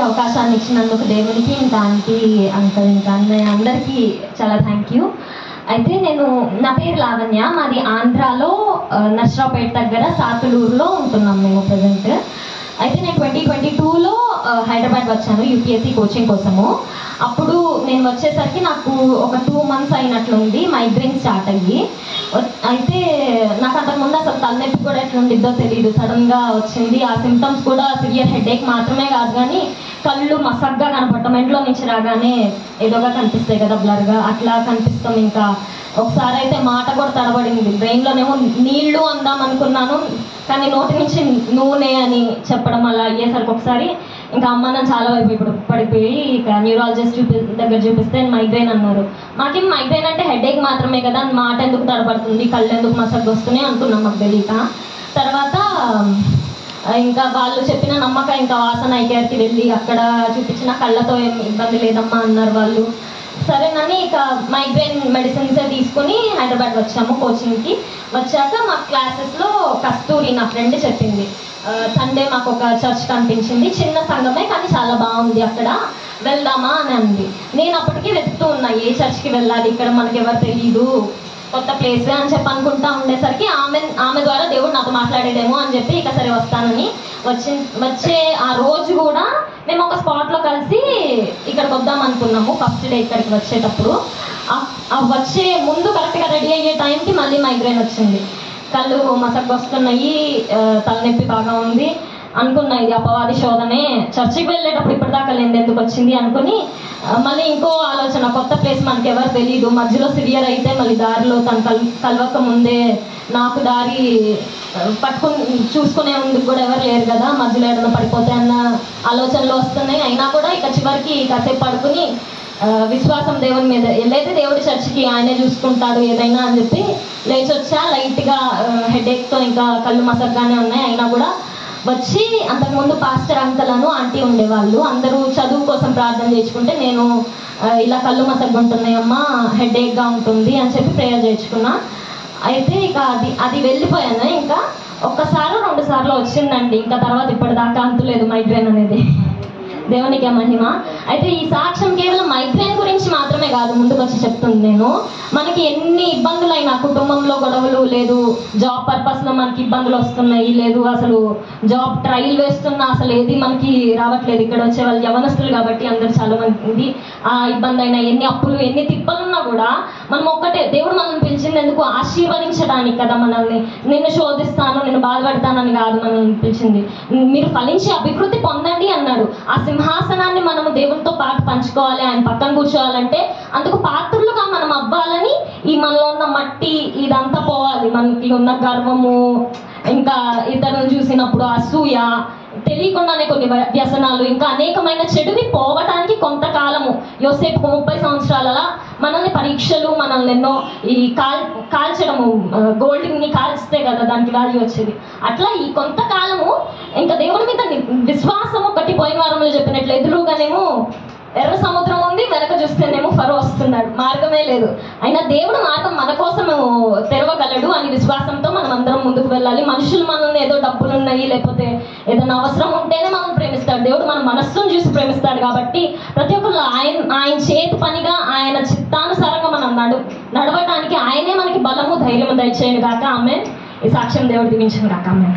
అవకాశాన్ని ఇచ్చినందుకు దేవునికి, ఇంకా ఆంటీ, అంకల్, ఇంకా అన్నయ్య అందరికీ చాలా థ్యాంక్ యూ. అయితే నా పేరు లావణ్య, మాది ఆంధ్రాలో నర్సరావుపేట దగ్గర సాతులూరులో ఉంటున్నాం మేము ప్రజెంట్. అయితే నేను 2022లో హైదరాబాద్ వచ్చాను యూపీఎస్సీ కోచింగ్ కోసము. అప్పుడు నేను వచ్చేసరికి నాకు ఒక 2 months అయినట్లుంది మైగ్రేన్ స్టార్ట్ అయ్యి. అయితే నాకు అంతకుముందు అసలు తలనొప్పి కూడా ఎట్లుండిద్దో తెలియదు, సడన్గా వచ్చింది. ఆ సిమ్టమ్స్ కూడా సివియర్ హెడేక్ మాత్రమే కాదు, కానీ కళ్ళు మసగ్గా కనపడటం, ఎండ్లో నుంచి రాగానే ఏదోగా కనిపిస్తాయి కదా బ్లర్గా, అట్లా కనిపిస్తాం. ఇంకా ఒకసారి అయితే మాట కూడా తడబడింది, బ్రెయిన్లోనేమో నీళ్లు అందాం అనుకున్నాను, కానీ నోటి నుంచి నూనె అని చెప్పడం అలా అయ్యేసరికి ఒకసారి ఇంకా అమ్మ నన్ను చాలా వైపు ఇప్పుడు పడిపోయి ఇక న్యూరాలజిస్ట్ దగ్గర చూపిస్తే మైగ్రేన్ అన్నారు. మాకేం మైగ్రేన్ అంటే హెడేక్ మాత్రమే కదా, మాట ఎందుకు తడబడుతుంది, కళ్ళు ఎందుకు మసగ్గు వస్తున్నాయి అనుకున్నాం మాకు తెలియక. తర్వాత ఇంకా వాళ్ళు చెప్పిన నమ్మకం, ఇంకా వాసన ఐకేఆర్కి వెళ్ళి అక్కడ చూపించిన కళ్ళతో ఏం ఇబ్బంది లేదమ్మా అన్నారు వాళ్ళు. సరేనని ఇక మైగ్రేన్ మెడిసిన్సే తీసుకుని హైదరాబాద్ వచ్చాము కోచింగ్కి. వచ్చాక మా క్లాసెస్లో కస్తూరి నా ఫ్రెండ్ చెప్పింది, సండే మాకు ఒక చర్చ్ కనిపించింది, చిన్న సంఘమే కానీ చాలా బాగుంది, అక్కడ వెళ్దామా అని అంది. నేను అప్పటికీ వెతుకుతూ ఉన్నా ఏ చర్చ్కి వెళ్ళాలి, ఇక్కడ మనకి ఎవరు తెలీదు, కొత్త ప్లేస్ అని చెప్పి అనుకుంటా ఉండేసరికి ఆమె ద్వారా దేవుడు నాతో మాట్లాడేదేమో అని చెప్పి ఇక సరే వస్తానని వచ్చే ఆ రోజు కూడా మేము ఒక స్పాట్లో కలిసి ఇక్కడికి వద్దాం అనుకున్నాము. ఫస్ట్ డే ఇక్కడికి వచ్చేటప్పుడు వచ్చే ముందు కరెక్ట్గా రెడీ అయ్యే టైంకి మళ్ళీ మైగ్రేన్ వచ్చింది, కళ్ళు మసగ్గు వస్తున్నాయి, తలనొప్పి బాగా ఉంది అనుకున్నా. ఇది అపవాది శోధనే, చర్చికి వెళ్ళేటప్పుడు ఇప్పటిదాకా లేదు ఎందుకు వచ్చింది అనుకుని మళ్ళీ ఇంకో ఆలోచన, కొత్త ప్లేస్ మనకి ఎవరు తెలియదు, మధ్యలో సివియర్ అయితే మళ్ళీ దారిలో తను కలవక ముందే నాకు దారి పట్టుకుని చూసుకునే ముందుకు కూడా ఎవరు లేరు కదా, మధ్యలో ఏదైనా పడిపోతే అన్న ఆలోచనలు వస్తున్నాయి. అయినా కూడా ఇక చివరికి కాసేపు పడుకుని విశ్వాసం దేవుని మీద, ఏదైతే దేవుడి చర్చికి ఆయనే చూసుకుంటాడు ఏదైనా అని చెప్పి లేచి వచ్చా. లైట్గా హెడేక్తో ఇంకా కళ్ళు మసగ్గానే ఉన్నాయి, అయినా కూడా వచ్చి అంతకుముందు పాస్టర్ అంకల్ అను ఆంటీ ఉండేవాళ్ళు, అందరూ చదువు కోసం ప్రార్థన చేసుకుంటే నేను ఇలా కళ్ళు మసగ్గుంటున్నాయమ్మా, హెడేక్గా ఉంటుంది అని చెప్పి ప్రేయర్ చేసుకున్నా. అయితే ఇక అది వెళ్ళిపోయాను. ఇంకా ఒక్కసారి 2 సార్లు వచ్చిందండి, ఇంకా తర్వాత ఇప్పటిదాకా అంతులేదు మైగ్రేన్ అనేది. దేవునికే మహిమ. అయితే ఈ సాక్ష్యం కేవలం మైగ్రేన్ గురించి మాత్రమే కాదు, ముందుకు వచ్చి చెప్తుంది నేను, మనకి ఎన్ని ఇబ్బందులైనా, కుటుంబంలో గొడవలు లేదు, జాబ్ పర్పస్లో మనకి ఇబ్బందులు వస్తున్నాయి, లేదు అసలు జాబ్ ట్రయల్ వేస్తున్నా అసలు ఏది మనకి రావట్లేదు, ఇక్కడ వచ్చే వాళ్ళు యవనస్తులు కాబట్టి అందరు చాలా మంది ఆ ఇబ్బంది అయినా, ఎన్ని అప్పులు ఎన్ని తిప్పలున్నా కూడా మనం ఒక్కటే, దేవుడు మనల్ని పిలిచింది ఎందుకు, ఆశీర్వదించడానికి కదా, మనల్ని నిన్ను శోధిస్తాను నిన్ను బాధపడతానని కాదు మనల్ని పిలిచింది, మీరు ఫలించి అభివృద్ధి పొందండి అన్నాడు. ఆ సింహాసనాన్ని మనము దేవునితో పాటు పంచుకోవాలి, ఆయన పక్కన కూర్చోవాలంటే అందుకు పాత్రలుగా మనం అవ్వాలని, ఈ మనలో ఉన్న మట్టి ఇదంతా పోవాలి, మనకి ఉన్న గర్వము, ఇంకా ఇతరులను చూసినప్పుడు అసూయ, తెలియకుండానే కొన్ని వ్యసనాలు, ఇంకా అనేకమైన చెడువి పోవటానికి కొంతకాలము, యోసేపుకు 30 సంవత్సరాల మనల్ని పరీక్షలు, మనల్ని ఎన్నో ఈ కాల్చడము, గోల్డ్ని కాల్చితే కదా దానికి వాల్యూ వచ్చేది, అట్లా ఈ కొంతకాలము ఇంకా దేవుడి మీద విశ్వాసం ఒకటి. పోయిన వారంలో చెప్పినట్లు ఎదురుగానేమో ఎర్ర సముద్రం ఉంది, వెనక చూస్తేనేమో ఫరో వస్తున్నాడు, మార్గమే లేదు, అయినా దేవుడు మార్గం మన కోసం తెరవగలడు అని విశ్వాసంతో మనం అందరం ముందుకు వెళ్ళాలి. మనుషులు మనల్ని ఏదో డబ్బులు ఉన్నాయి లేకపోతే ఏదైనా అవసరం ఉంటేనే మనం ప్రేమిస్తాడు, దేవుడు మన మనస్సును చూసి ప్రేమిస్తాడు. కాబట్టి ప్రతి ఒక్కరు ఆయన చేతి పనిగా ఆయన చిత్తానుసారంగా మనం నడవటానికి ఆయనే మనకి బలము ధైర్యము దయచేయను గాక. ఆమెన్. ఈ సాక్ష్యం దేవుడు దీవించను గాక. ఆమెన్.